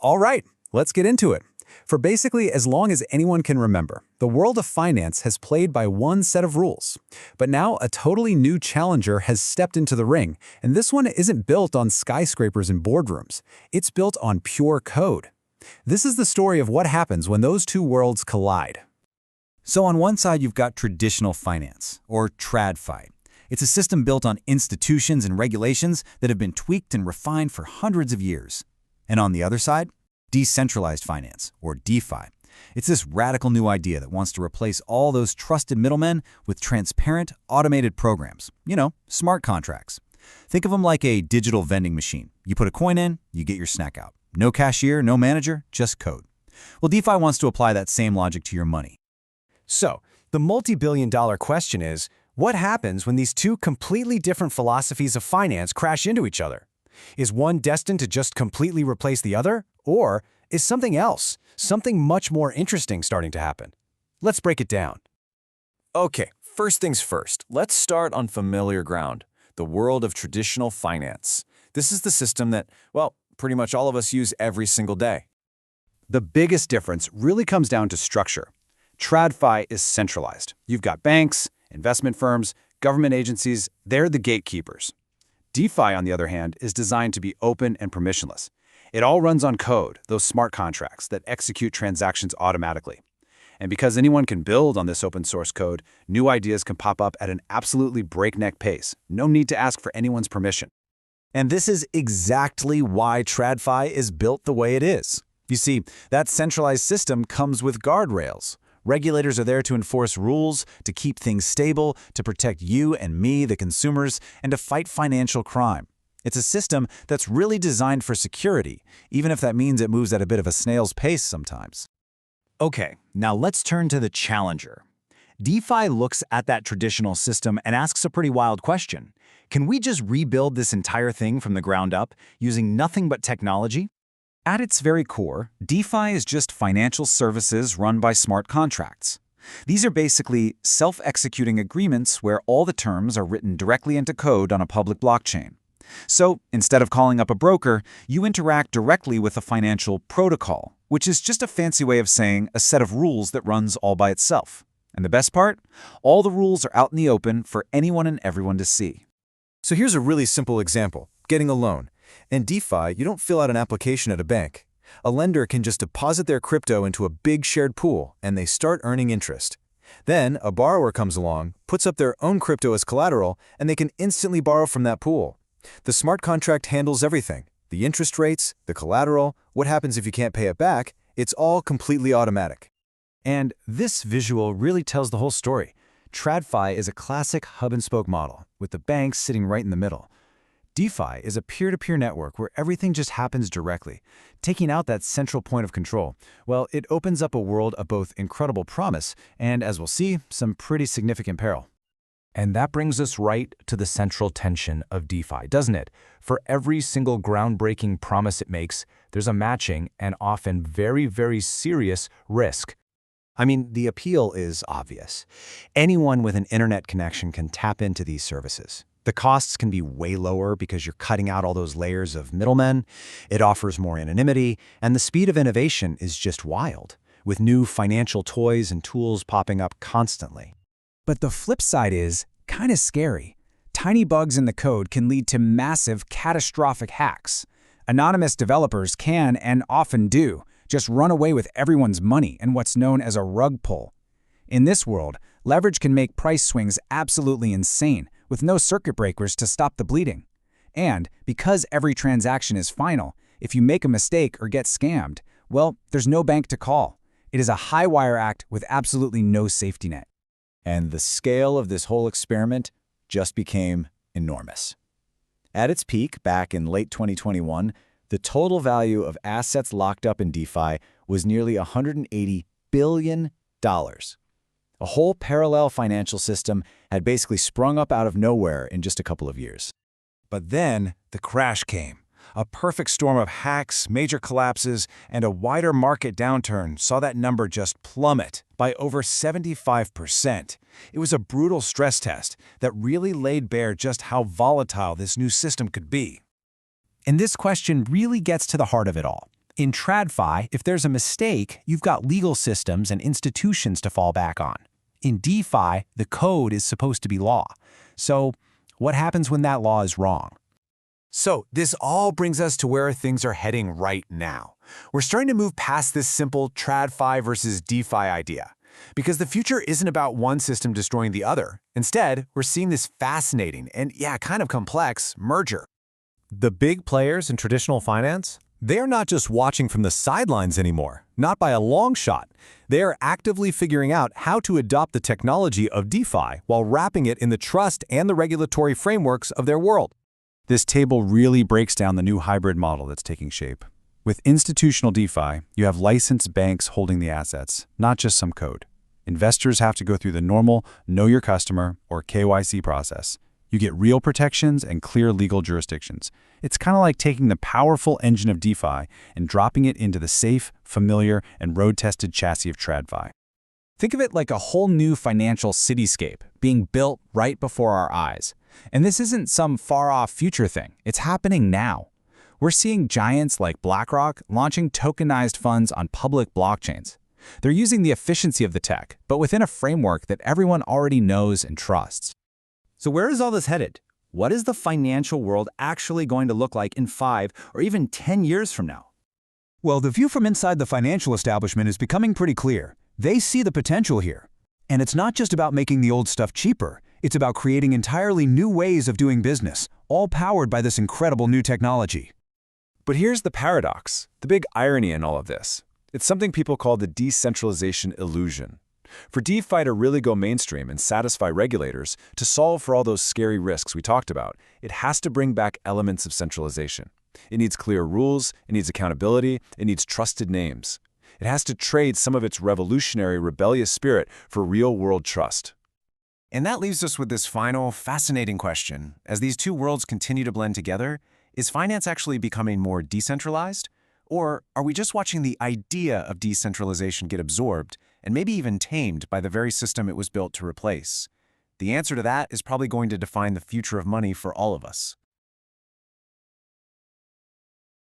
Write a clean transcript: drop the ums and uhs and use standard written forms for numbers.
All right, let's get into it. For basically as long as anyone can remember, the world of finance has played by one set of rules. But now a totally new challenger has stepped into the ring, and this one isn't built on skyscrapers and boardrooms. It's built on pure code. This is the story of what happens when those two worlds collide. So on one side, you've got traditional finance, or TradFi. It's a system built on institutions and regulations that have been tweaked and refined for hundreds of years. And on the other side, Decentralized Finance, or DeFi. It's this radical new idea that wants to replace all those trusted middlemen with transparent, automated programs. Smart contracts. Think of them like a digital vending machine. You put a coin in, you get your snack out. No cashier, no manager, just code. Well, DeFi wants to apply that same logic to your money. So, the multi-billion-dollar question is, what happens when these two completely different philosophies of finance crash into each other? Is one destined to just completely replace the other? Or is something else, something much more interesting starting to happen? Let's break it down. Okay, first things first, let's start on familiar ground, the world of traditional finance. This is the system that, well, pretty much all of us use every single day. The biggest difference really comes down to structure. TradFi is centralized. You've got banks, investment firms, government agencies, they're the gatekeepers. DeFi, on the other hand, is designed to be open and permissionless. It all runs on code, those smart contracts that execute transactions automatically. And because anyone can build on this open source code, new ideas can pop up at an absolutely breakneck pace. No need to ask for anyone's permission. And this is exactly why TradFi is built the way it is. You see, that centralized system comes with guardrails. Regulators are there to enforce rules, to keep things stable, to protect you and me, the consumers, and to fight financial crime. It's a system that's really designed for security, even if that means it moves at a bit of a snail's pace sometimes. Okay, now let's turn to the challenger. DeFi looks at that traditional system and asks a pretty wild question. Can we just rebuild this entire thing from the ground up, using nothing but technology? At its very core, DeFi is just financial services run by smart contracts. These are basically self-executing agreements where all the terms are written directly into code on a public blockchain. So, instead of calling up a broker, you interact directly with a financial protocol, which is just a fancy way of saying a set of rules that runs all by itself. And the best part? All the rules are out in the open for anyone and everyone to see. So here's a really simple example, getting a loan. In DeFi, you don't fill out an application at a bank. A lender can just deposit their crypto into a big shared pool, and they start earning interest. Then, a borrower comes along, puts up their own crypto as collateral, and they can instantly borrow from that pool. The smart contract handles everything. The interest rates, the collateral, what happens if you can't pay it back, it's all completely automatic. And this visual really tells the whole story. TradFi is a classic hub-and-spoke model, with the banks sitting right in the middle. DeFi is a peer-to-peer network where everything just happens directly. Taking out that central point of control, well, it opens up a world of both incredible promise and, as we'll see, some pretty significant peril. And that brings us right to the central tension of DeFi, doesn't it? For every single groundbreaking promise it makes, there's a matching and often very, very serious risk. I mean, the appeal is obvious. Anyone with an internet connection can tap into these services. The costs can be way lower because you're cutting out all those layers of middlemen. It offers more anonymity, and the speed of innovation is just wild, with new financial toys and tools popping up constantly. But the flip side is kind of scary. Tiny bugs in the code can lead to massive, catastrophic hacks. Anonymous developers can, and often do, just run away with everyone's money in what's known as a rug pull. In this world, leverage can make price swings absolutely insane, with no circuit breakers to stop the bleeding. And because every transaction is final, if you make a mistake or get scammed, well, there's no bank to call. It is a high-wire act with absolutely no safety net. And the scale of this whole experiment just became enormous. At its peak, back in late 2021, the total value of assets locked up in DeFi was nearly $180 billion. A whole parallel financial system had basically sprung up out of nowhere in just a couple of years. But then the crash came. A perfect storm of hacks, major collapses, and a wider market downturn saw that number just plummet by over 75%. It was a brutal stress test that really laid bare just how volatile this new system could be. And this question really gets to the heart of it all. In TradFi, if there's a mistake, you've got legal systems and institutions to fall back on. In DeFi, the code is supposed to be law. So, what happens when that law is wrong? So, this all brings us to where things are heading right now. We're starting to move past this simple TradFi versus DeFi idea. Because the future isn't about one system destroying the other. Instead, we're seeing this fascinating and, kind of complex merger. The big players in traditional finance, they are not just watching from the sidelines anymore, not by a long shot. They are actively figuring out how to adopt the technology of DeFi while wrapping it in the trust and the regulatory frameworks of their world. This table really breaks down the new hybrid model that's taking shape. With institutional DeFi, you have licensed banks holding the assets, not just some code. Investors have to go through the normal Know Your Customer or KYC process. You get real protections and clear legal jurisdictions. It's kind of like taking the powerful engine of DeFi and dropping it into the safe, familiar, and road-tested chassis of TradFi. Think of it like a whole new financial cityscape being built right before our eyes. And this isn't some far-off future thing. It's happening now. We're seeing giants like BlackRock launching tokenized funds on public blockchains. They're using the efficiency of the tech, but within a framework that everyone already knows and trusts. So where is all this headed? What is the financial world actually going to look like in 5 or even 10 years from now? Well, the view from inside the financial establishment is becoming pretty clear. They see the potential here. And it's not just about making the old stuff cheaper. It's about creating entirely new ways of doing business, all powered by this incredible new technology. But here's the paradox, the big irony in all of this. It's something people call the decentralization illusion. For DeFi to really go mainstream and satisfy regulators, to solve for all those scary risks we talked about, it has to bring back elements of centralization. It needs clear rules, it needs accountability, it needs trusted names. It has to trade some of its revolutionary, rebellious spirit for real-world trust. And that leaves us with this final, fascinating question. As these two worlds continue to blend together, is finance actually becoming more decentralized? Or are we just watching the idea of decentralization get absorbed and maybe even tamed by the very system it was built to replace? The answer to that is probably going to define the future of money for all of us.